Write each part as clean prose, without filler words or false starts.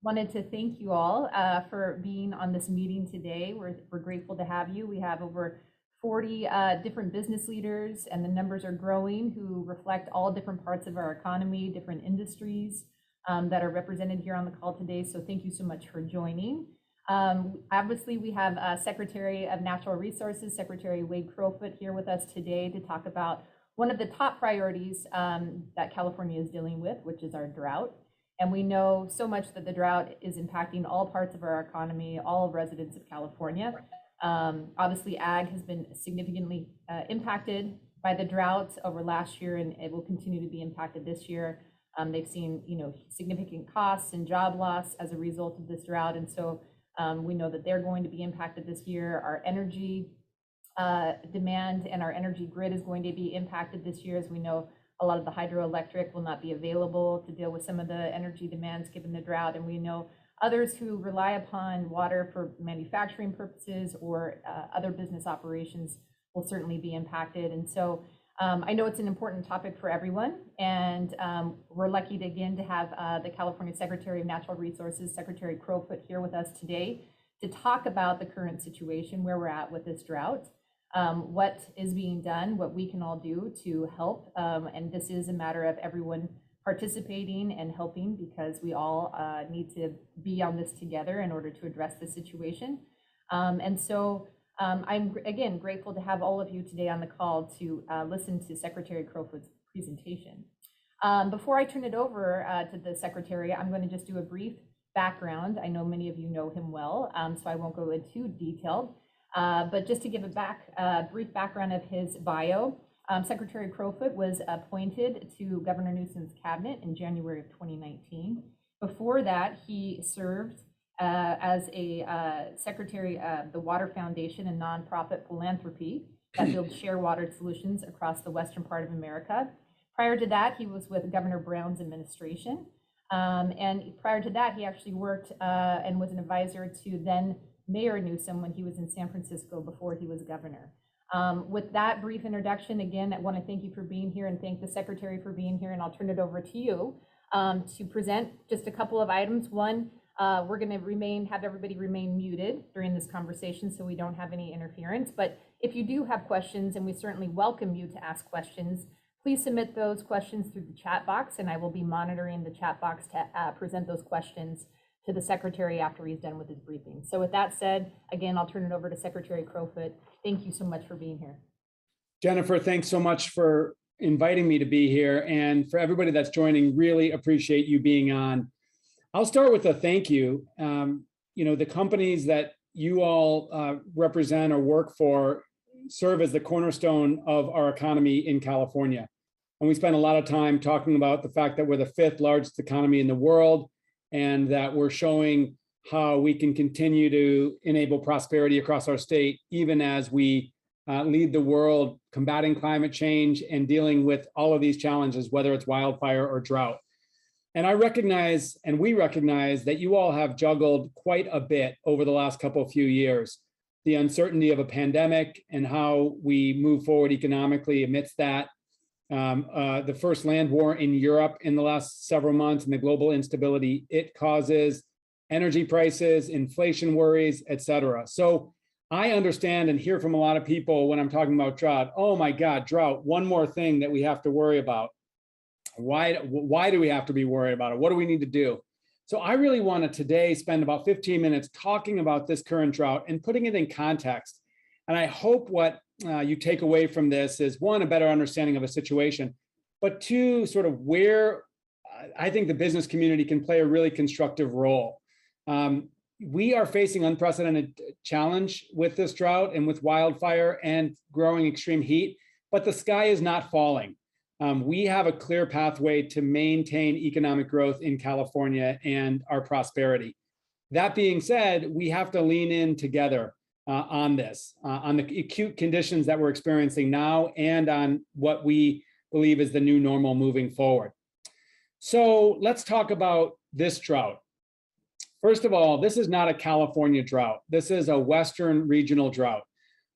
wanted to thank you all for being on this meeting today. We're grateful to have you. We have over 40 different business leaders, and the numbers are growing, who reflect all different parts of our economy, different industries that are represented here on the call today. So thank you so much for joining. Obviously, we have Secretary of Natural Resources, Secretary Wade Crowfoot, here with us today to talk about one of the top priorities that California is dealing with, which is our drought. And we know so much that the drought is impacting all parts of our economy, all residents of California. Obviously, ag has been significantly impacted by the drought over last year, and it will continue to be impacted this year. They've seen, significant costs and job loss as a result of this drought, and so we know that they're going to be impacted this year. Our energy demand and our energy grid is going to be impacted this year, as we know a lot of the hydroelectric will not be available to deal with some of the energy demands given the drought, and we know others who rely upon water for manufacturing purposes or other business operations will certainly be impacted. And so I know it's an important topic for everyone, and we're lucky again to have the California Secretary of Natural Resources, Secretary Crowfoot, here with us today to talk about the current situation, where we're at with this drought, what is being done, what we can all do to help. And this is a matter of everyone participating and helping, because we all need to be on this together in order to address the situation. And so I'm again grateful to have all of you today on the call to listen to Secretary Crowfoot's presentation. Before I turn it over to the Secretary, I'm going to just do a brief background. I know many of you know him well, so I won't go into detail, but just to give a brief background of his bio. Secretary Crowfoot was appointed to Governor Newsom's cabinet in January of 2019. Before that, he served as a secretary of the Water Foundation, a nonprofit philanthropy that builds share water solutions across the western part of America. Prior to that, he was with Governor Brown's administration. And prior to that, he actually worked and was an advisor to then Mayor Newsom when he was in San Francisco before he was governor. With that brief introduction, again, I want to thank you for being here and thank the Secretary for being here, and I'll turn it over to you to present just a couple of items. One, we're going to have everybody remain muted during this conversation so we don't have any interference. But if you do have questions, and we certainly welcome you to ask questions, please submit those questions through the chat box, and I will be monitoring the chat box to present those questions to the Secretary after he's done with his briefing. So with that said, again, I'll turn it over to Secretary Crowfoot. Thank you so much for being here. Jennifer, thanks so much for inviting me to be here. And for everybody that's joining, really appreciate you being on. I'll start with a thank you. The companies that you all represent or work for serve as the cornerstone of our economy in California. And we spend a lot of time talking about the fact that we're the 5th largest economy in the world, and that we're showing how we can continue to enable prosperity across our state, even as we lead the world combating climate change and dealing with all of these challenges, whether it's wildfire or drought. And I recognize, and we recognize, that you all have juggled quite a bit over the last few years. The uncertainty of a pandemic and how we move forward economically amidst that. The first land war in Europe in the last several months, and the global instability it causes, energy prices, inflation worries, et cetera. So I understand and hear from a lot of people when I'm talking about drought, oh my God, drought, one more thing that we have to worry about. Why do we have to be worried about it? What do we need to do? So I really want to today spend about 15 minutes talking about this current drought and putting it in context. And I hope what you take away from this is, one, a better understanding of a situation, but two, sort of where I think the business community can play a really constructive role. We are facing unprecedented challenge with this drought and with wildfire and growing extreme heat, but the sky is not falling. We have a clear pathway to maintain economic growth in California and our prosperity. That being said, we have to lean in together on this, on the acute conditions that we're experiencing now, and on what we believe is the new normal moving forward. So let's talk about this drought. First of all, this is not a California drought. This is a Western regional drought.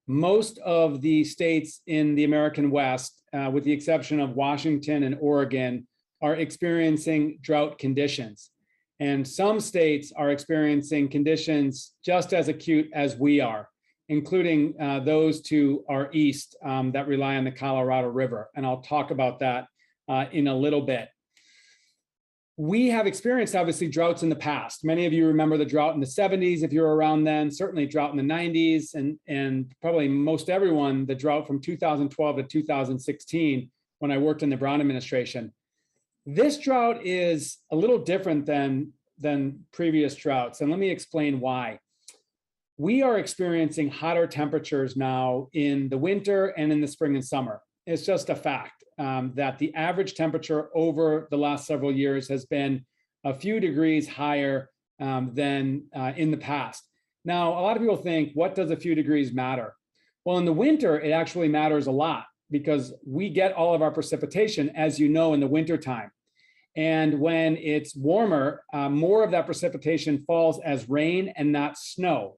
Most of the states in the American West, with the exception of Washington and Oregon, are experiencing drought conditions. And some states are experiencing conditions just as acute as we are, including those to our east that rely on the Colorado River. And I'll talk about that in a little bit. We have experienced, obviously, droughts in the past. Many of you remember the drought in the 70s, if you were around then, certainly drought in the 90s, and probably most everyone, the drought from 2012 to 2016, when I worked in the Brown administration. This drought is a little different than previous droughts, and let me explain why. We are experiencing hotter temperatures now in the winter and in the spring and summer. It's just a fact that the average temperature over the last several years has been a few degrees higher than in the past. Now, a lot of people think, what does a few degrees matter? Well, in the winter, it actually matters a lot because we get all of our precipitation, as you know, in the wintertime. And when it's warmer, more of that precipitation falls as rain and not snow.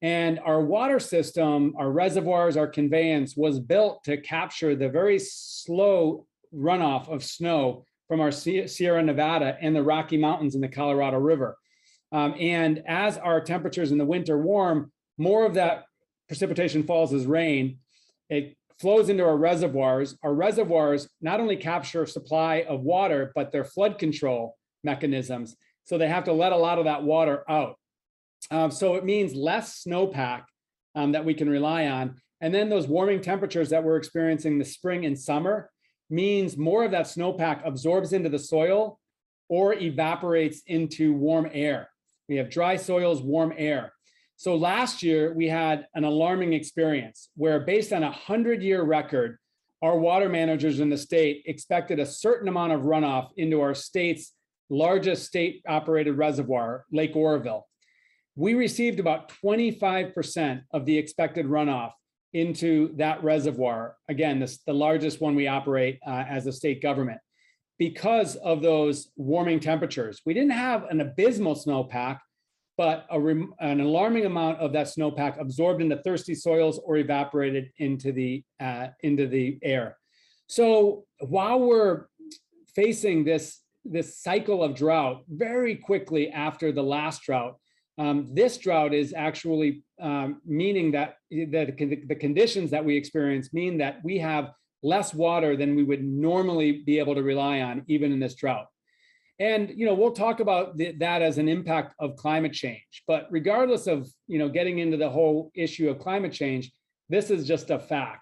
And our water system, our reservoirs, our conveyance was built to capture the very slow runoff of snow from our Sierra Nevada and the Rocky Mountains in the Colorado River. And as our temperatures in the winter warm, more of that precipitation falls as rain. It flows into our reservoirs. Our reservoirs not only capture supply of water, but they're flood control mechanisms. So they have to let a lot of that water out. So it means less snowpack that we can rely on. And then those warming temperatures that we're experiencing this spring and summer means more of that snowpack absorbs into the soil or evaporates into warm air. We have dry soils, warm air. So last year we had an alarming experience where, based on a 100-year record, our water managers in the state expected a certain amount of runoff into our state's largest state-operated reservoir, Lake Oroville. We received about 25% of the expected runoff into that reservoir. Again, this the largest one we operate as a state government. Because of those warming temperatures, we didn't have an abysmal snowpack, but an alarming amount of that snowpack absorbed into thirsty soils or evaporated into the air. So while we're facing this cycle of drought very quickly after the last drought, this drought is actually meaning that the conditions that we experience mean that we have less water than we would normally be able to rely on, even in this drought. And we'll talk about that as an impact of climate change. But regardless of getting into the whole issue of climate change, this is just a fact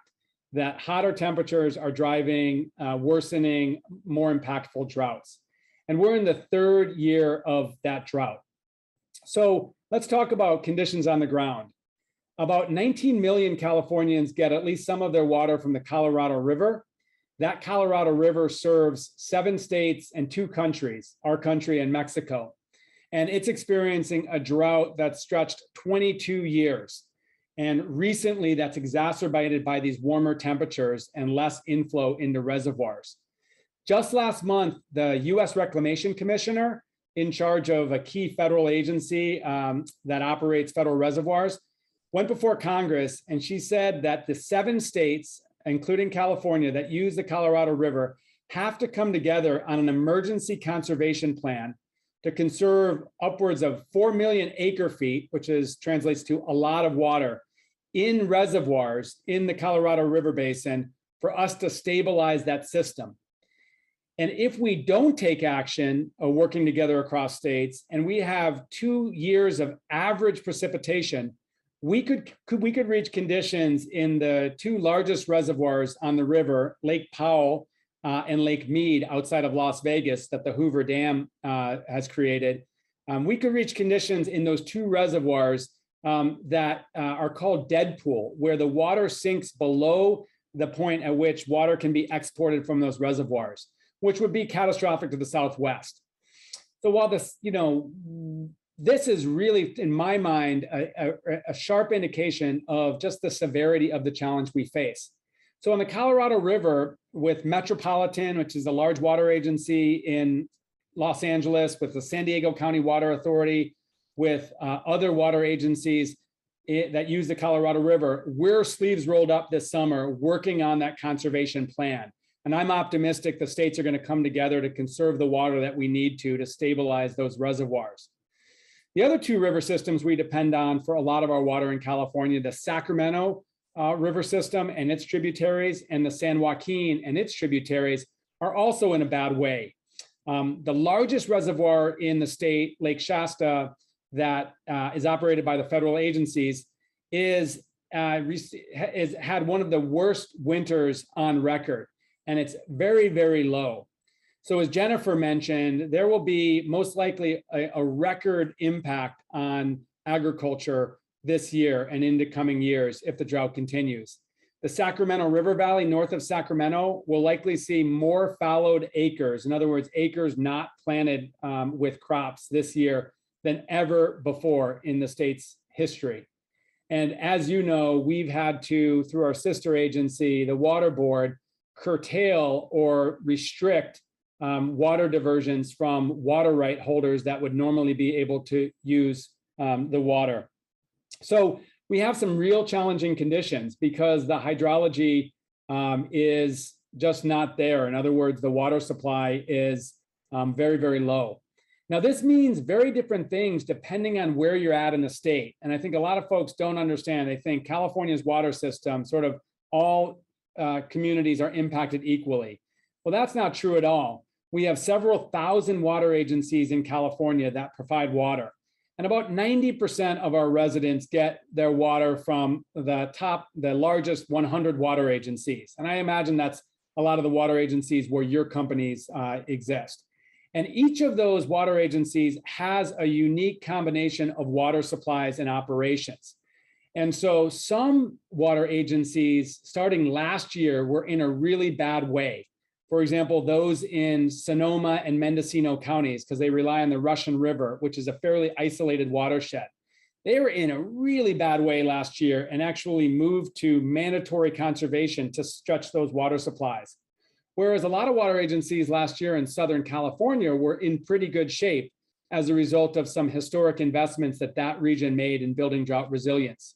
that hotter temperatures are driving worsening, more impactful droughts. And we're in the third year of that drought. So let's talk about conditions on the ground. About 19 million Californians get at least some of their water from the Colorado River. That Colorado River serves 7 states and 2 countries, our country and Mexico. And it's experiencing a drought that's stretched 22 years. And recently that's exacerbated by these warmer temperatures and less inflow into reservoirs. Just last month, the US Reclamation Commissioner, in charge of a key federal agency that operates federal reservoirs, went before Congress, and she said that the 7 states, including California, that use the Colorado River have to come together on an emergency conservation plan to conserve upwards of 4 million acre feet, which translates to a lot of water, in reservoirs in the Colorado River Basin for us to stabilize that system. And if we don't take action working together across states, and we have 2 years of average precipitation, we could reach conditions in the 2 largest reservoirs on the river, Lake Powell and Lake Mead outside of Las Vegas that the Hoover Dam has created. We could reach conditions in those 2 reservoirs that are called dead pool, where the water sinks below the point at which water can be exported from those reservoirs, which would be catastrophic to the Southwest. So while this is really, in my mind, a sharp indication of just the severity of the challenge we face. So on the Colorado River, with Metropolitan, which is a large water agency in Los Angeles, with the San Diego County Water Authority, with other water agencies that use the Colorado River, we're sleeves rolled up this summer working on that conservation plan. And I'm optimistic the states are going to come together to conserve the water that we need to stabilize those reservoirs. The other two river systems we depend on for a lot of our water in California, the Sacramento River system and its tributaries, and the San Joaquin and its tributaries, are also in a bad way. The largest reservoir in the state, Lake Shasta, that is operated by the federal agencies, has had one of the worst winters on record, and it's very, very low. So as Jennifer mentioned, there will be most likely a record impact on agriculture this year and into coming years if the drought continues. The Sacramento River Valley north of Sacramento will likely see more fallowed acres, in other words, acres not planted with crops this year than ever before in the state's history. And as you know, we've had to, through our sister agency, the Water Board, curtail or restrict water diversions from water right holders that would normally be able to use the water. So we have some real challenging conditions because the hydrology is just not there. In other words, the water supply is very, very low. Now, this means very different things depending on where you're at in the state. And I think a lot of folks don't understand. They think California's water system, sort of all communities are impacted equally. Well, that's not true at all. We have several thousand water agencies in California that provide water. And about 90% of our residents get their water from the largest 100 water agencies. And I imagine that's a lot of the water agencies where your companies exist. And each of those water agencies has a unique combination of water supplies and operations. And so some water agencies starting last year were in a really bad way. For example, those in Sonoma and Mendocino counties, because they rely on the Russian River, which is a fairly isolated watershed. They were in a really bad way last year and actually moved to mandatory conservation to stretch those water supplies. Whereas a lot of water agencies last year in Southern California were in pretty good shape as a result of some historic investments that region made in building drought resilience.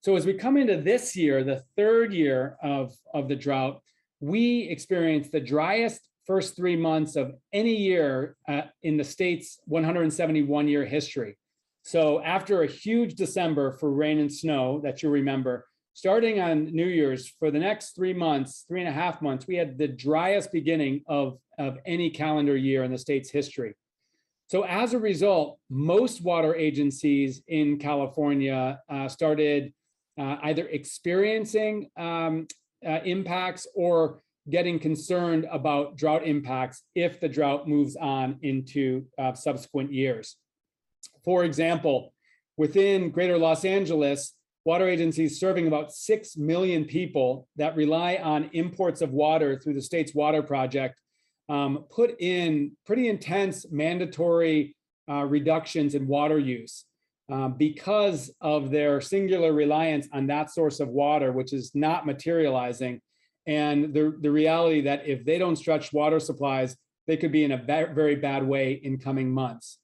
So as we come into this year, the third year of the drought, we experienced the driest first 3 months of any year in the state's 171-year history. So after a huge December for rain and snow that you remember, starting on New Year's, for the next 3 months, 3.5 months, we had the driest beginning of any calendar year in the state's history. So as a result, most water agencies in California started either experiencing impacts or getting concerned about drought impacts if the drought moves on into subsequent years. For example, within Greater Los Angeles, water agencies serving about 6 million people that rely on imports of water through the state's water project put in pretty intense mandatory reductions in water use because of their singular reliance on that source of water, which is not materializing. And the reality that if they don't stretch water supplies, they could be in a very bad way in coming months.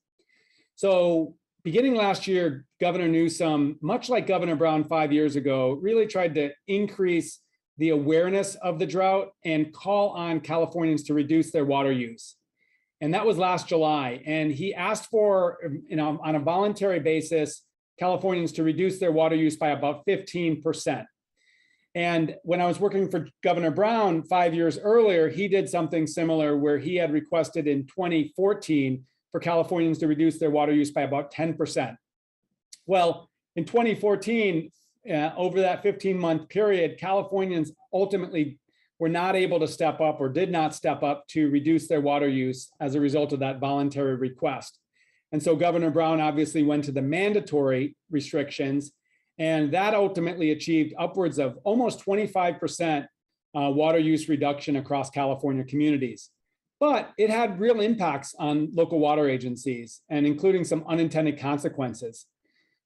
So beginning last year, Governor Newsom, much like Governor Brown 5 years ago, really tried to increase the awareness of the drought and call on Californians to reduce their water use. And that was last July. And he asked for, on a voluntary basis, Californians to reduce their water use by about 15%. And when I was working for Governor Brown 5 years earlier, he did something similar where he had requested in 2014 for Californians to reduce their water use by about 10%. Well, in 2014, over that 15-month period, Californians ultimately were not able to step up or did not step up to reduce their water use as a result of that voluntary request. And so Governor Brown obviously went to the mandatory restrictions, and that ultimately achieved upwards of almost 25% water use reduction across California communities. But it had real impacts on local water agencies, and including some unintended consequences.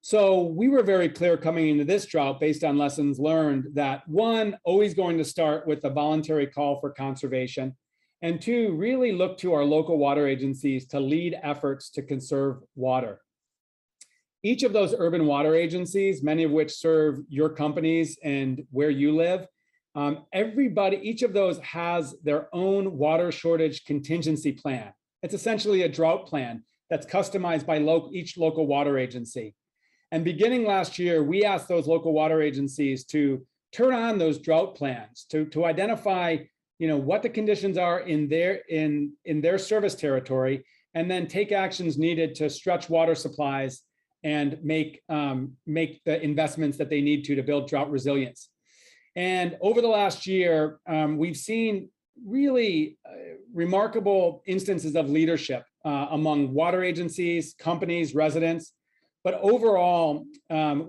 So we were very clear coming into this drought based on lessons learned that one, always going to start with a voluntary call for conservation, and two, really look to our local water agencies to lead efforts to conserve water. Each of those urban water agencies, many of which serve your companies and where you live, each of those has their own water shortage contingency plan. It's essentially a drought plan that's customized by each local water agency. And beginning last year, we asked those local water agencies to turn on those drought plans to identify, what the conditions are in their service territory, and then take actions needed to stretch water supplies and make the investments that they need to build drought resilience. And over the last year, we've seen really remarkable instances of leadership among water agencies, companies, residents. But overall,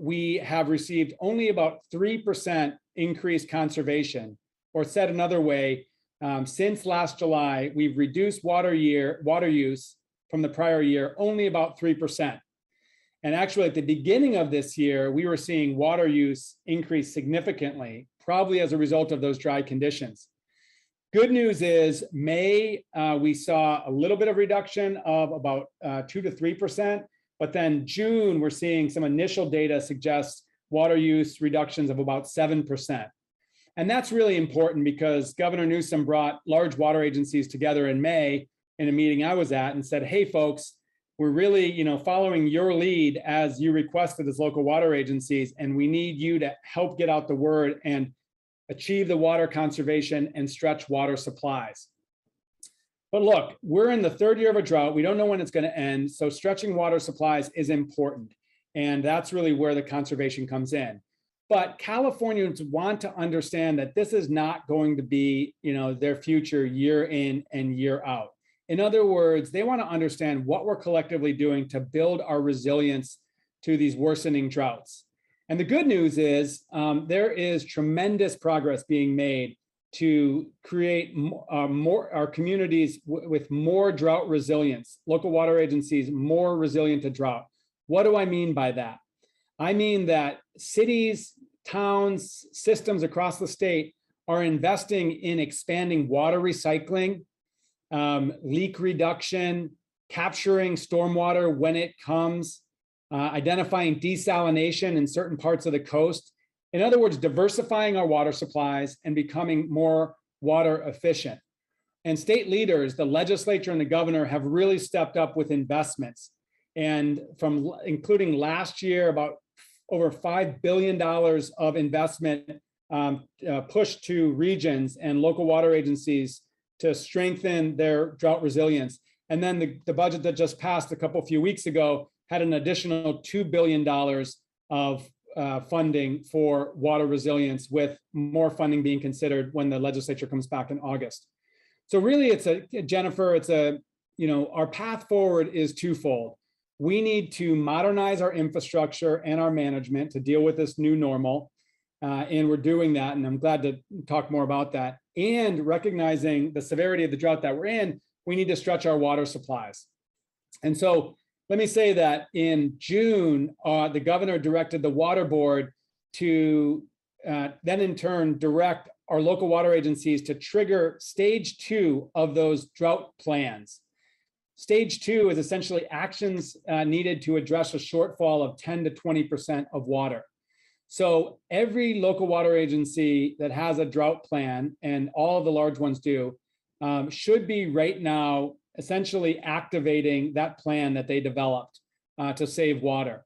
we have received only about 3% increased conservation, or said another way, since last July, we've reduced water use from the prior year only about 3%. And actually, at the beginning of this year, we were seeing water use increase significantly, probably as a result of those dry conditions. Good news is May, we saw a little bit of reduction of about 2 to 3%, but then June, we're seeing some initial data suggests water use reductions of about 7%. And that's really important because Governor Newsom brought large water agencies together in May in a meeting I was at and said, hey, folks, we're really, following your lead as you requested as local water agencies, and we need you to help get out the word and achieve the water conservation and stretch water supplies. But look, we're in the third year of a drought. We don't know when it's going to end. So stretching water supplies is important. And that's really where the conservation comes in. But Californians want to understand that this is not going to be, their future year in and year out. In other words, they want to understand what we're collectively doing to build our resilience to these worsening droughts. And the good news is there is tremendous progress being made to create our communities with more drought resilience, local water agencies more resilient to drought. What do I mean by that? I mean that cities, towns, systems across the state are investing in expanding water recycling, leak reduction, capturing stormwater when it comes, identifying desalination in certain parts of the coast. In other words, diversifying our water supplies and becoming more water efficient. And state leaders, the legislature and the governor, have really stepped up with investments. And including last year, about over $5 billion of investment pushed to regions and local water agencies to strengthen their drought resilience. And then the budget that just passed a few weeks ago had an additional $2 billion of funding for water resilience, with more funding being considered when the legislature comes back in August. So really, Jennifer, our path forward is twofold. We need to modernize our infrastructure and our management to deal with this new normal. And we're doing that. And I'm glad to talk more about that. And recognizing the severity of the drought that we're in, we need to stretch our water supplies. And so let me say that in June, the governor directed the water board to then in turn direct our local water agencies to trigger stage 2 of those drought plans. Stage 2 is essentially actions needed to address a shortfall of 10 to 20% of water. So every local water agency that has a drought plan, and all of the large ones do, should be right now essentially activating that plan that they developed to save water.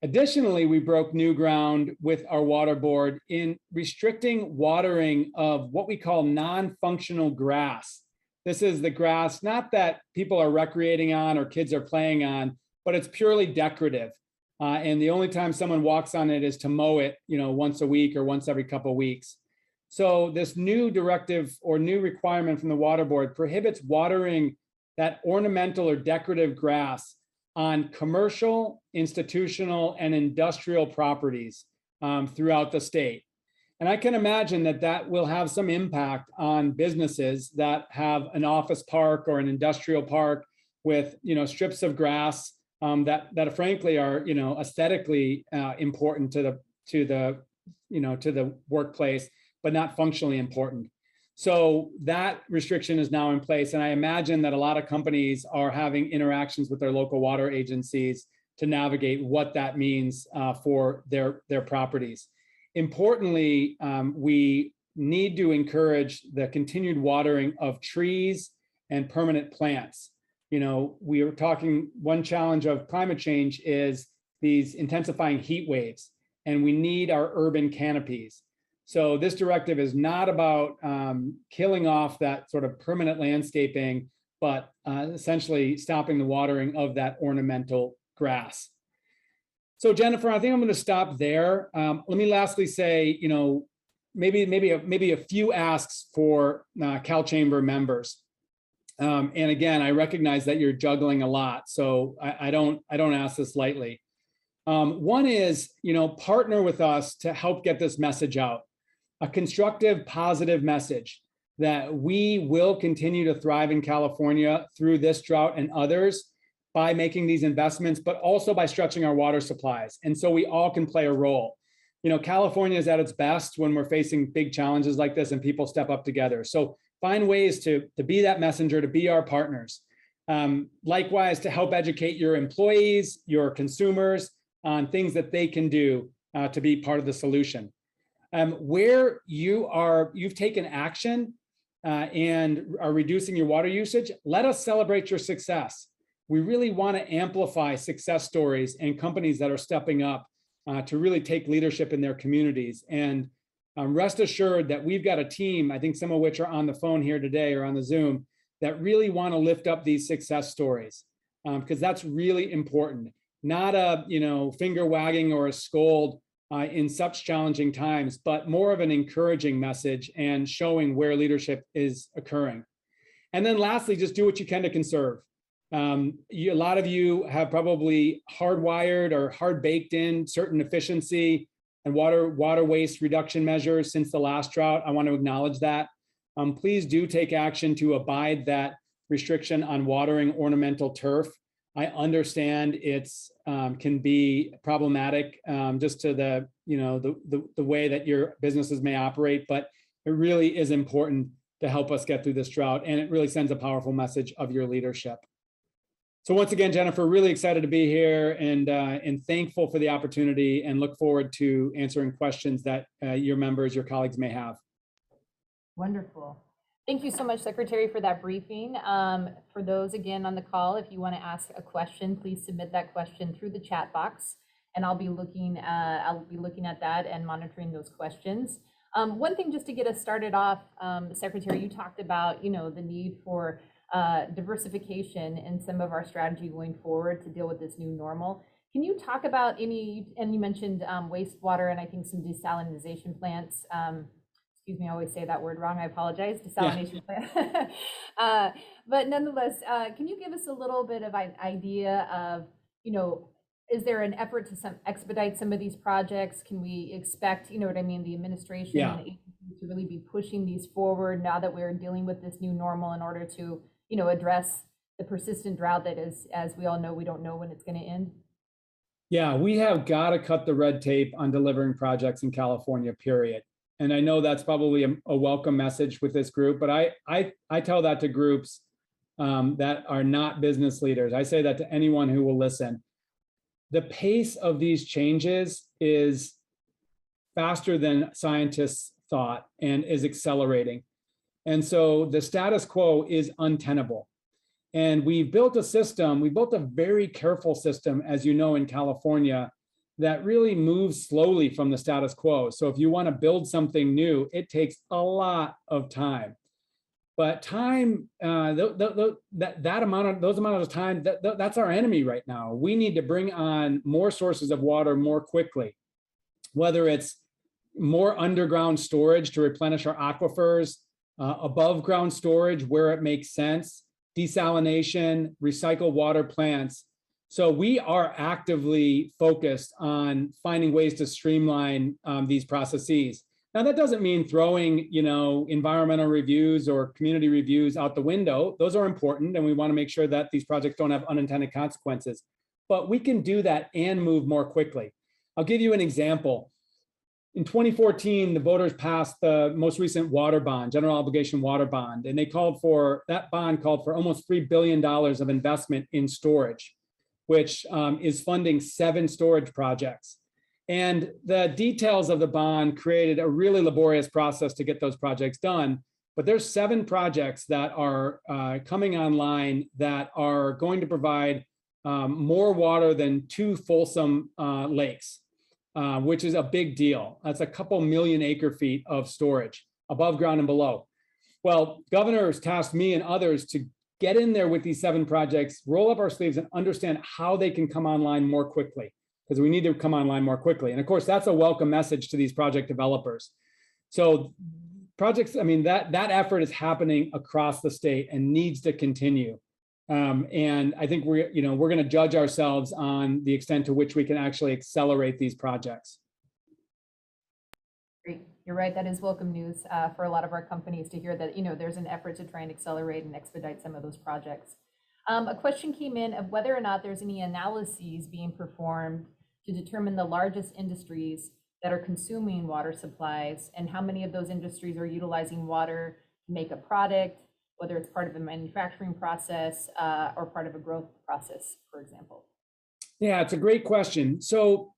Additionally, we broke new ground with our water board in restricting watering of what we call non-functional grass. This is the grass, not that people are recreating on or kids are playing on, but it's purely decorative. And the only time someone walks on it is to mow it, once a week or once every couple of weeks. So this new directive or new requirement from the water board prohibits watering that ornamental or decorative grass on commercial, institutional, and industrial properties throughout the state. And I can imagine that will have some impact on businesses that have an office park or an industrial park with, strips of grass that frankly are, aesthetically important to the workplace, but not functionally important. So that restriction is now in place. And I imagine that a lot of companies are having interactions with their local water agencies to navigate what that means for their properties. Importantly, we need to encourage the continued watering of trees and permanent plants. You know, we are talking, one challenge of climate change is these intensifying heat waves, and we need our urban canopies. So this directive is not about killing off that sort of permanent landscaping, but essentially stopping the watering of that ornamental grass. So Jennifer, I think I'm going to stop there. Let me lastly say, you know, maybe a few asks for CalChamber members. And again, I recognize that you're juggling a lot, so I don't ask this lightly. One is, you know, partner with us to help get this message out, a constructive, positive message that we will continue to thrive in California through this drought and others by making these investments, but also by stretching our water supplies. And so we all can play a role. You know, California is at its best when we're facing big challenges like this and people step up together. So find ways to be that messenger, to be our partners. Likewise, to help educate your employees, your consumers on things that they can do to be part of the solution. Where you've taken action and are reducing your water usage, let us celebrate your success. We really want to amplify success stories and companies that are stepping up to really take leadership in their communities. And rest assured that we've got a team, I think some of which are on the phone here today or on the Zoom, that really want to lift up these success stories, because that's really important. Not a finger wagging or a scold in such challenging times, but more of an encouraging message and showing where leadership is occurring. And then lastly, just do what you can to conserve. A lot of you have probably hardwired or hard baked in certain efficiency and water waste reduction measures since the last drought. I want to acknowledge that. Please do take action to abide that restriction on watering ornamental turf. I understand it's can be problematic just to the way that your businesses may operate, but it really is important to help us get through this drought, and it really sends a powerful message of your leadership. So once again, Jennifer, really excited to be here and thankful for the opportunity, and look forward to answering questions that your members, your colleagues may have. Wonderful. Thank you so much, Secretary, for that briefing. For those again on the call, if you want to ask a question, please submit that question through the chat box, and I'll be looking at that and monitoring those questions. One thing just to get us started off, Secretary, you talked about the need for diversification in some of our strategy going forward to deal with this new normal. Can you talk about and you mentioned wastewater and I think some desalination plants. Excuse me, I always say that word wrong. I apologize. Desalination plant. But nonetheless, can you give us a little bit of an idea of, is there an effort to expedite some of these projects? Can we expect, the administration and the agencies to really be pushing these forward now that we're dealing with this new normal in order to, address the persistent drought that is, as we all know, we don't know when it's going to end? Yeah, we have got to cut the red tape on delivering projects in California, period. And I know that's probably a welcome message with this group, but I tell that to groups that are not business leaders. I say that to anyone who will listen. The pace of these changes is faster than scientists thought and is accelerating. And so the status quo is untenable. And we've built a system, we built a very careful system, as you know, in California, that really moves slowly from the status quo. So if you want to build something new, it takes a lot of time. But time, that amount of time, that's our enemy right now. We need to bring on more sources of water more quickly, whether it's more underground storage to replenish our aquifers, above ground storage where it makes sense, desalination, recycled water plants. So we are actively focused on finding ways to streamline these processes. Now, that doesn't mean throwing, environmental reviews or community reviews out the window. Those are important, and we want to make sure that these projects don't have unintended consequences. But we can do that and move more quickly. I'll give you an example. In 2014, the voters passed the most recent water bond, general obligation water bond, and that bond called for almost $3 billion of investment in storage, which is funding 7 storage projects. And the details of the bond created a really laborious process to get those projects done. But there's 7 projects that are coming online that are going to provide more water than 2 Folsom lakes, which is a big deal. That's a couple million acre feet of storage above ground and below. Well, governor has tasked me and others to get in there with these 7 projects, roll up our sleeves and understand how they can come online more quickly, because we need to come online more quickly. And of course, that's a welcome message to these project developers. So projects, I mean, that effort is happening across the state and needs to continue. And I think we're going to judge ourselves on the extent to which we can actually accelerate these projects. Great. You're right. That is welcome news for a lot of our companies to hear that, there's an effort to try and accelerate and expedite some of those projects. A question came in of whether or not there's any analyses being performed to determine the largest industries that are consuming water supplies and how many of those industries are utilizing water to make a product, whether it's part of a manufacturing process or part of a growth process, for example. Yeah, it's a great question. So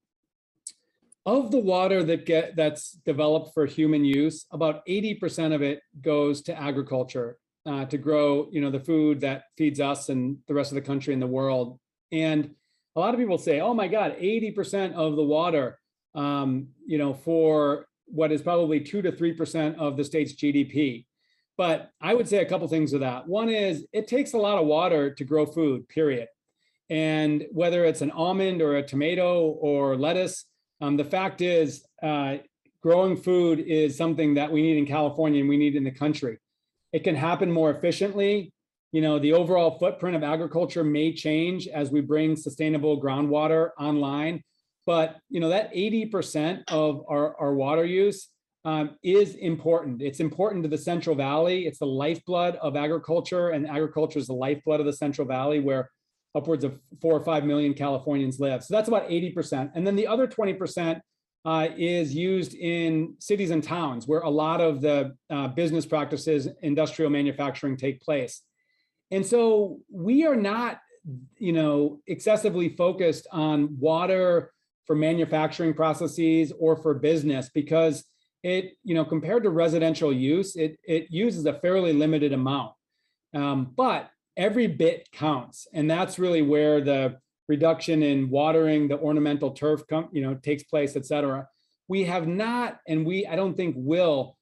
of the water that's developed for human use, about 80% of it goes to agriculture to grow, the food that feeds us and the rest of the country and the world. And a lot of people say, oh my God, 80% of the water, for what is probably 2 to 3% of the state's GDP. But I would say a couple things to that. One is it takes a lot of water to grow food, period. And whether it's an almond or a tomato or lettuce, the fact is growing food is something that we need in California and we need in the country. It can happen more efficiently. The overall footprint of agriculture may change as we bring sustainable groundwater online. But, that 80% of our water use is important. It's important to the Central Valley. It's the lifeblood of agriculture, and agriculture is the lifeblood of the Central Valley, where upwards of 4 or 5 million Californians live. So that's about 80%. And then the other 20% is used in cities and towns where a lot of the business practices, industrial manufacturing take place. And so we are not, excessively focused on water for manufacturing processes or for business, because it, compared to residential use, it uses a fairly limited amount. But every bit counts. And that's really where the reduction in watering, the ornamental turf, takes place, et cetera. We have not, and I don't think will,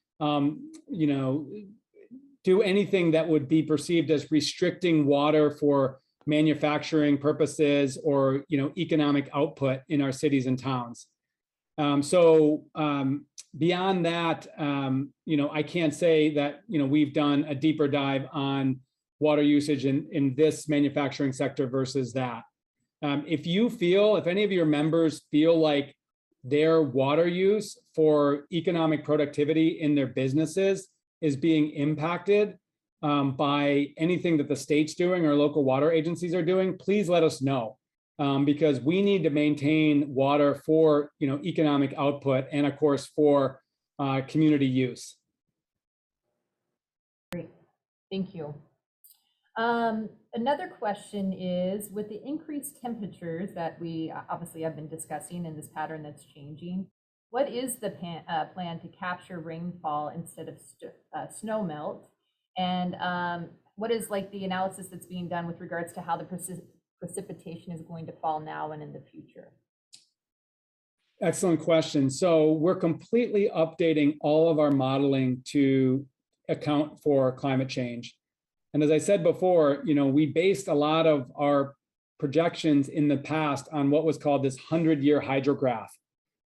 do anything that would be perceived as restricting water for manufacturing purposes or, economic output in our cities and towns. Beyond that, I can't say that, we've done a deeper dive on water usage in this manufacturing sector versus that. If any of your members feel like their water use for economic productivity in their businesses is being impacted by anything that the state's doing or local water agencies are doing, please let us know, because we need to maintain water for economic output and of course for community use. Great, thank you. Another question is, with the increased temperatures that we obviously have been discussing in this pattern that's changing, what is the plan to capture rainfall instead of snow melt? And what is the analysis that's being done with regards to how the precipitation is going to fall now and in the future? Excellent question. So we're completely updating all of our modeling to account for climate change. And as I said before, we based a lot of our projections in the past on what was called this 100-year hydrograph.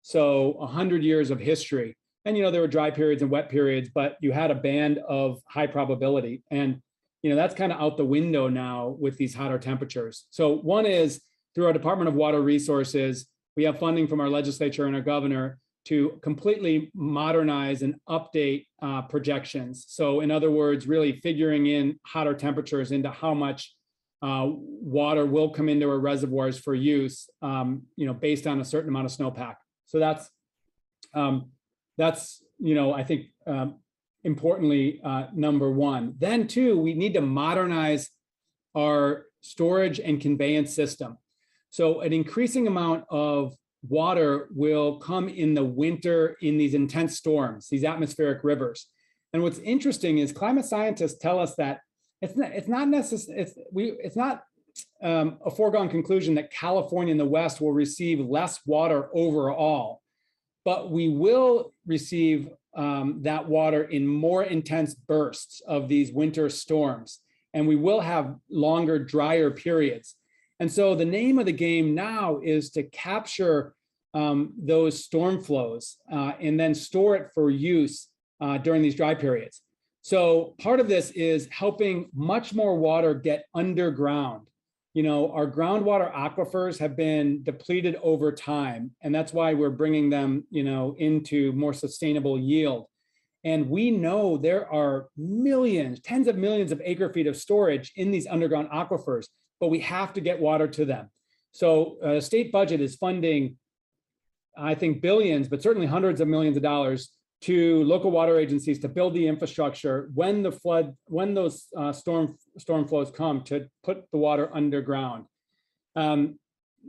So 100 years of history. And, there were dry periods and wet periods, but you had a band of high probability. And, that's kind of out the window now with these hotter temperatures. So one is through our Department of Water Resources, we have funding from our legislature and our governor to completely modernize and update projections. So in other words, really figuring in hotter temperatures into how much water will come into our reservoirs for use, based on a certain amount of snowpack. So that's I think, importantly, number one. Then two, we need to modernize our storage and conveyance system. So an increasing amount of water will come in the winter in these intense storms, these atmospheric rivers. And what's interesting is climate scientists tell us that it's not a foregone conclusion that California and the West will receive less water overall, but we will receive that water in more intense bursts of these winter storms, and we will have longer, drier periods. And so the name of the game now is to capture those storm flows and then store it for use during these dry periods. So part of this is helping much more water get underground. You know, our groundwater aquifers have been depleted over time, and that's why we're bringing them, you know, into more sustainable yield. And we know there are millions, tens of millions of acre feet of storage in these underground aquifers, but we have to get water to them. So the state budget is funding, I think, billions, but certainly hundreds of millions of dollars to local water agencies to build the infrastructure when those storm flows come, to put the water underground.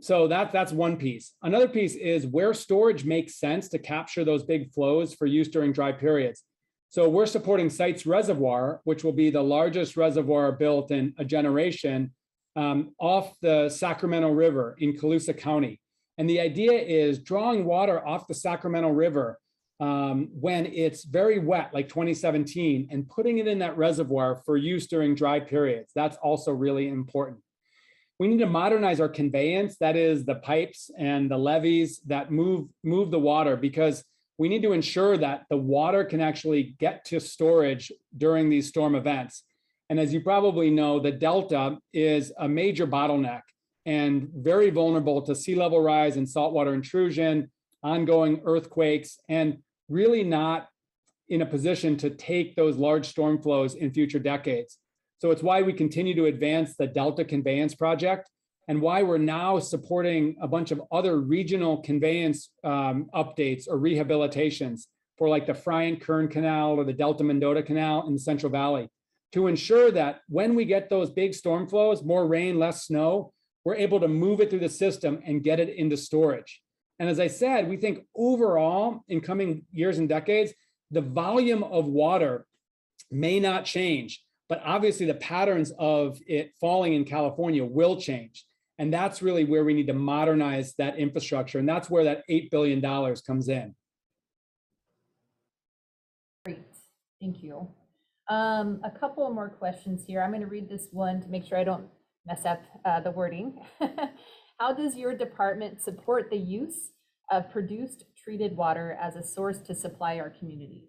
So that's one piece. Another piece is where storage makes sense to capture those big flows for use during dry periods. So we're supporting Sites Reservoir, which will be the largest reservoir built in a generation, off the Sacramento River in Colusa County. And the idea is drawing water off the Sacramento River when it's very wet, like 2017, and putting it in that reservoir for use during dry periods. That's also really important. We need to modernize our conveyance, that is the pipes and the levees that move the water, because we need to ensure that the water can actually get to storage during these storm events. And as you probably know, the Delta is a major bottleneck and very vulnerable to sea level rise and saltwater intrusion, ongoing earthquakes, and really not in a position to take those large storm flows in future decades. So it's why we continue to advance the Delta Conveyance Project, and why we're now supporting a bunch of other regional conveyance updates or rehabilitations for like the Friant Kern Canal or the Delta Mendota Canal in the Central Valley, to ensure that when we get those big storm flows, more rain, less snow, we're able to move it through the system and get it into storage. And as I said, we think overall in coming years and decades, the volume of water may not change, but obviously the patterns of it falling in California will change. And that's really where we need to modernize that infrastructure. And that's where that $8 billion comes in. Great, thank you. A couple more questions here. I'm going to read this one to make sure I don't mess up the wording. How does your department support the use of produced treated water as a source to supply our communities?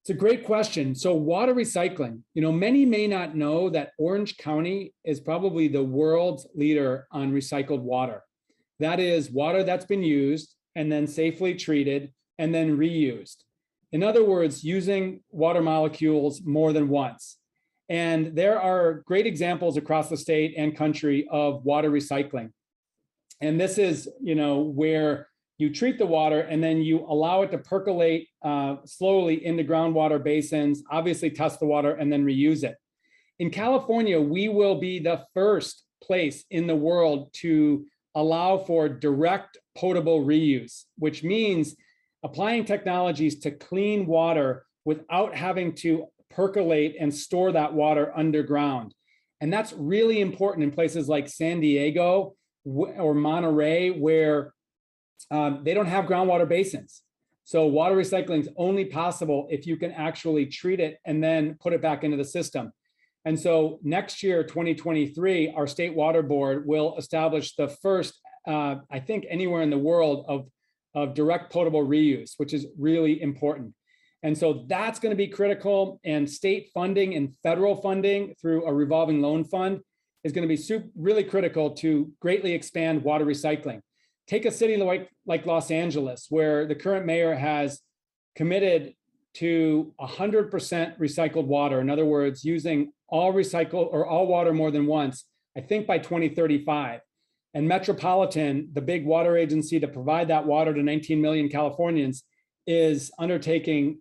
It's a great question. So water recycling, you know, many may not know that Orange County is probably the world's leader on recycled water. That is water that's been used and then safely treated and then reused. In other words, using water molecules more than once. And there are great examples across the state and country of water recycling. And this is, you know, where you treat the water and then you allow it to percolate slowly into groundwater basins, obviously test the water and then reuse it. In California, we will be the first place in the world to allow for direct potable reuse, which means applying technologies to clean water without having to percolate and store that water underground. And that's really important in places like San Diego or Monterey, where they don't have groundwater basins. So water recycling is only possible if you can actually treat it and then put it back into the system. And so next year, 2023, our state water board will establish the first, I think anywhere in the world, of direct potable reuse, which is really important. And so that's going to be critical, and state funding and federal funding through a revolving loan fund is going to be really critical to greatly expand water recycling. Take a city like Los Angeles, where the current mayor has committed to 100% recycled water. In other words, using all recycled or all water more than once, I think by 2035. And Metropolitan, the big water agency to provide that water to 19 million Californians, is undertaking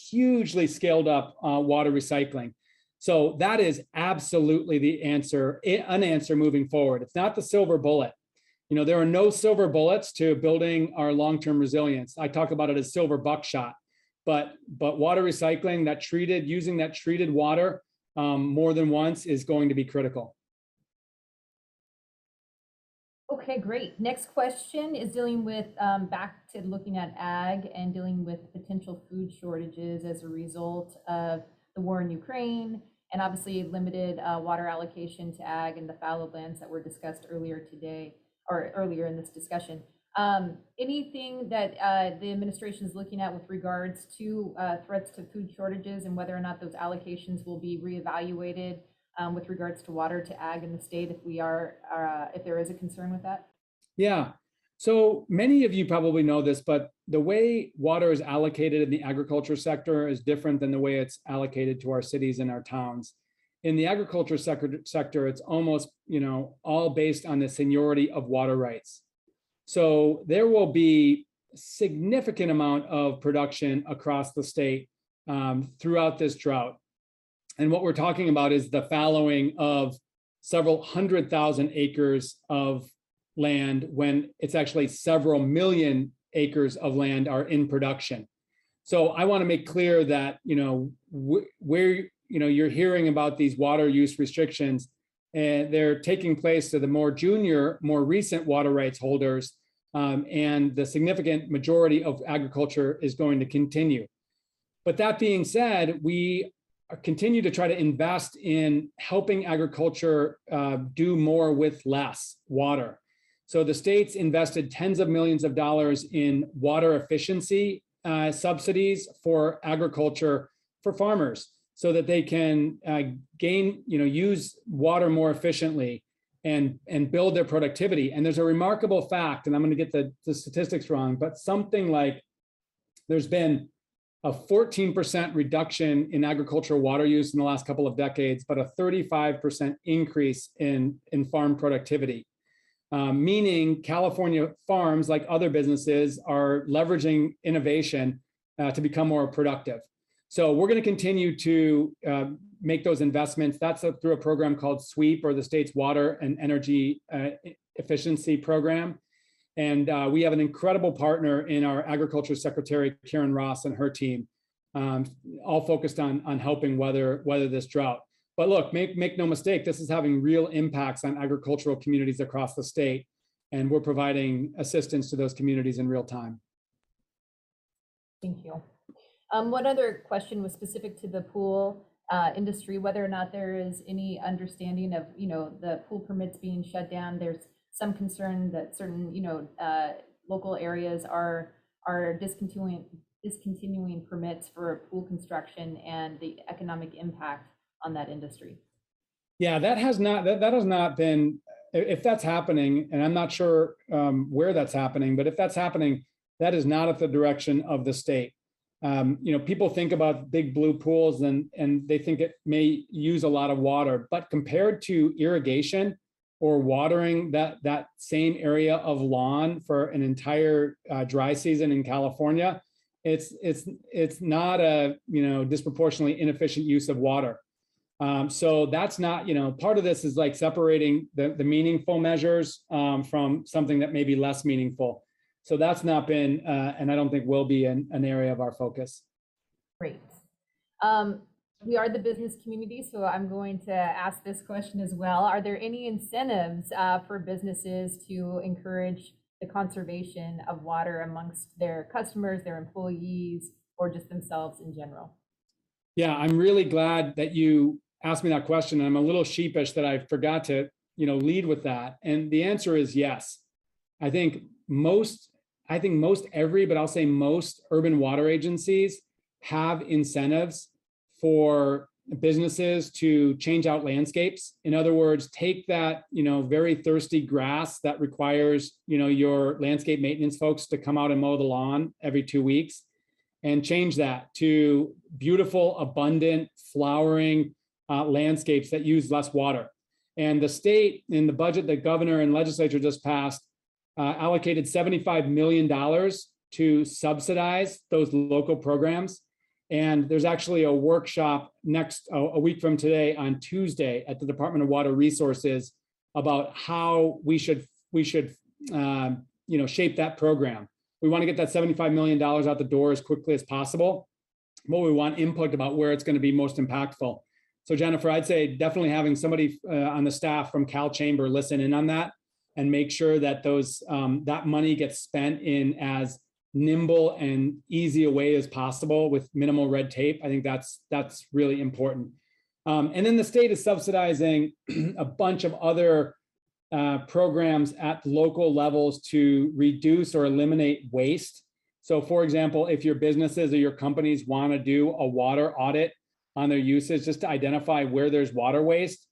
hugely scaled up water recycling. So that is absolutely the answer, an answer moving forward. It's not the silver bullet. There are no silver bullets to building our long-term resilience. I talk about it as silver buckshot, but water recycling, using that treated water more than once is going to be critical. Okay, great. Next question is dealing with back to looking at ag and dealing with potential food shortages as a result of the war in Ukraine and obviously limited water allocation to ag and the fallow lands that were discussed earlier today or earlier in this discussion. Anything that the administration is looking at with regards to threats to food shortages and whether or not those allocations will be reevaluated with regards to water to ag in the state if there is a concern with that? Yeah. So many of you probably know this, but the way water is allocated in the agriculture sector is different than the way it's allocated to our cities and our towns. In the agriculture sector, it's almost, all based on the seniority of water rights. So there will be a significant amount of production across the state throughout this drought. And what we're talking about is the fallowing of several 100,000 acres of land when it's actually several million acres of land are in production. So I want to make clear that, where you're hearing about these water use restrictions, and they're taking place to the more junior, more recent water rights holders, and the significant majority of agriculture is going to continue. But that being said, we continue to try to invest in helping agriculture do more with less water. So the state's invested tens of millions of dollars in water efficiency subsidies for agriculture for farmers so that they can use water more efficiently and build their productivity. And there's a remarkable fact, and I'm going to get the statistics wrong, but something like there's been a 14% reduction in agricultural water use in the last couple of decades, but a 35% increase in farm productivity. Meaning California farms, like other businesses, are leveraging innovation to become more productive. So we're going to continue to make those investments. That's through a program called SWEEP, or the state's Water and Energy Efficiency Program. And we have an incredible partner in our Agriculture Secretary, Karen Ross, and her team, all focused on helping weather this drought. But look, make no mistake, this is having real impacts on agricultural communities across the state, and we're providing assistance to those communities in real time. Thank you. One other question was specific to the pool industry, whether or not there is any understanding of, the pool permits being shut down. There's some concern that certain, local areas are discontinuing permits for pool construction and the economic impact on that industry. Yeah, that has not been, if that's happening, and I'm not sure where that's happening, but if that's happening, that is not at the direction of the state. People think about big blue pools and they think it may use a lot of water, but compared to irrigation or watering that same area of lawn for an entire dry season in California, it's not a disproportionately inefficient use of water. So that's not, part of this is like separating the meaningful measures from something that may be less meaningful. So that's not been, and I don't think will be an area of our focus. Great. We are the business community, so I'm going to ask this question as well. Are there any incentives for businesses to encourage the conservation of water amongst their customers, their employees, or just themselves in general? Yeah, I'm really glad that you asked me that question. I'm a little sheepish that I forgot to, lead with that. And the answer is yes. I think most urban water agencies have incentives for businesses to change out landscapes. In other words, take that, very thirsty grass that requires, your landscape maintenance folks to come out and mow the lawn every 2 weeks, and change that to beautiful, abundant, flowering landscapes that use less water. And the state, in the budget that governor and legislature just passed, allocated $75 million to subsidize those local programs. And there's actually a workshop a week from today on Tuesday at the Department of Water Resources about how we should shape that program. We want to get that $75 million out the door as quickly as possible, but we want input about where it's going to be most impactful. So Jennifer, I'd say definitely having somebody on the staff from CalChamber listen in on that and make sure that that money gets spent in as nimble and easy a way as possible with minimal red tape. I think that's really important. And then the state is subsidizing a bunch of other programs at local levels to reduce or eliminate waste. So for example, if your businesses or your companies want to do a water audit on their uses, just to identify where there's water waste.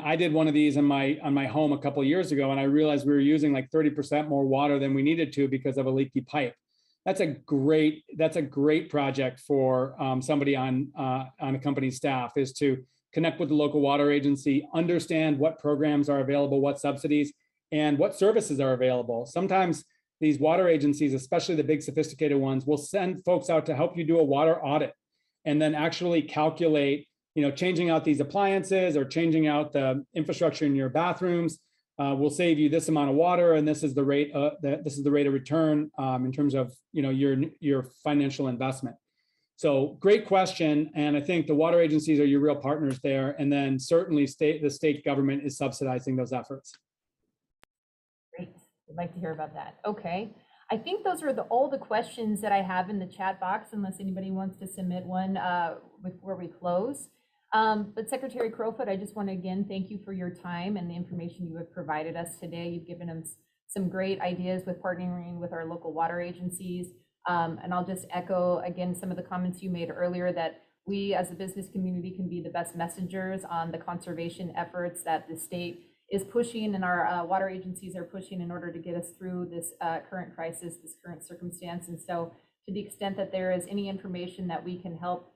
I did one of these on my home a couple of years ago, and I realized we were using like 30% more water than we needed to because of a leaky pipe. That's a great project for somebody on a company's staff, is to connect with the local water agency, understand what programs are available, what subsidies, and what services are available. Sometimes these water agencies, especially the big sophisticated ones, will send folks out to help you do a water audit and then actually calculate, changing out these appliances or changing out the infrastructure in your bathrooms will save you this amount of water, and this is the rate of return in terms of your financial investment. So great question, and I think the water agencies are your real partners there, and then certainly the state government is subsidizing those efforts. Great, I'd like to hear about that. Okay, I think those are all the questions that I have in the chat box, unless anybody wants to submit one before we close. But Secretary Crowfoot, I just want to again thank you for your time and the information you have provided us today. You've given us some great ideas with partnering with our local water agencies. And I'll just echo again some of the comments you made earlier, that we as a business community can be the best messengers on the conservation efforts that the state is pushing and our water agencies are pushing in order to get us through this current crisis, this current circumstance. And so to the extent that there is any information that we can help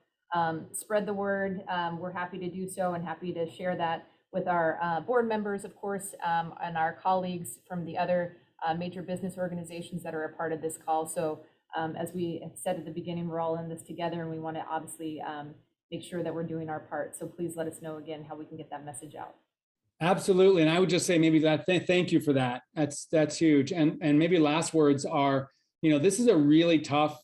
spread the word, we're happy to do so, and happy to share that with our board members, of course, and our colleagues from the other major business organizations that are a part of this call. So as we said at the beginning, we're all in this together, and we want to obviously make sure that we're doing our part. So please let us know again how we can get that message out. Absolutely. And I would just say maybe that thank you for that. That's huge. And maybe last words are, this is a really tough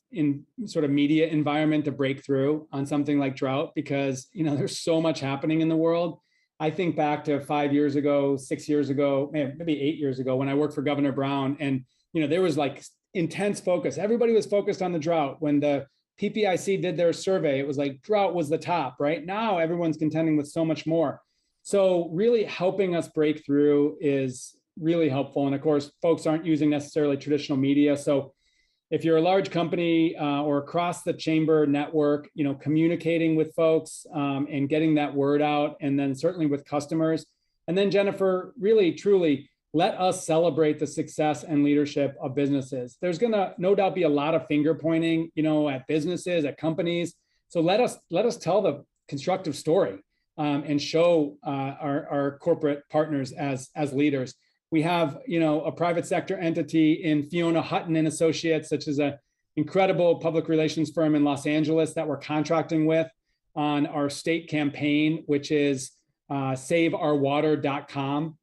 sort of media environment to break through on something like drought, because, there's so much happening in the world. I think back to 5 years ago, 6 years ago, maybe 8 years ago, when I worked for Governor Brown, and, there was like intense focus. Everybody was focused on the drought. When the PPIC did their survey, it was like drought was the top. Right now, everyone's contending with so much more. So really helping us break through is really helpful. And of course, folks aren't using necessarily traditional media. So if you're a large company or across the chamber network, communicating with folks and getting that word out, and then certainly with customers. And then Jennifer, really, truly, let us celebrate the success and leadership of businesses. There's gonna no doubt be a lot of finger pointing, at businesses, at companies. So let us tell the constructive story and show our corporate partners as leaders. We have, a private sector entity in Fiona Hutton and Associates, such as an incredible public relations firm in Los Angeles that we're contracting with on our state campaign, which is saveourwater.com.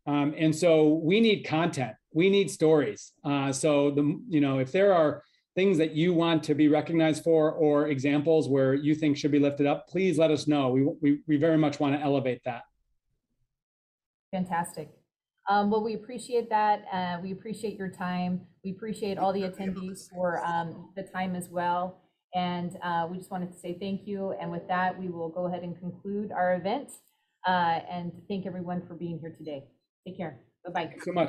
And so we need content, we need stories. So if there are things that you want to be recognized for, or examples where you think should be lifted up, please let us know. We very much want to elevate that. Fantastic. Well, we appreciate that. We appreciate your time. We appreciate all the attendees for the time as well. And we just wanted to say thank you. And with that, we will go ahead and conclude our event and thank everyone for being here today. Take care. Bye-bye. Thanks so much.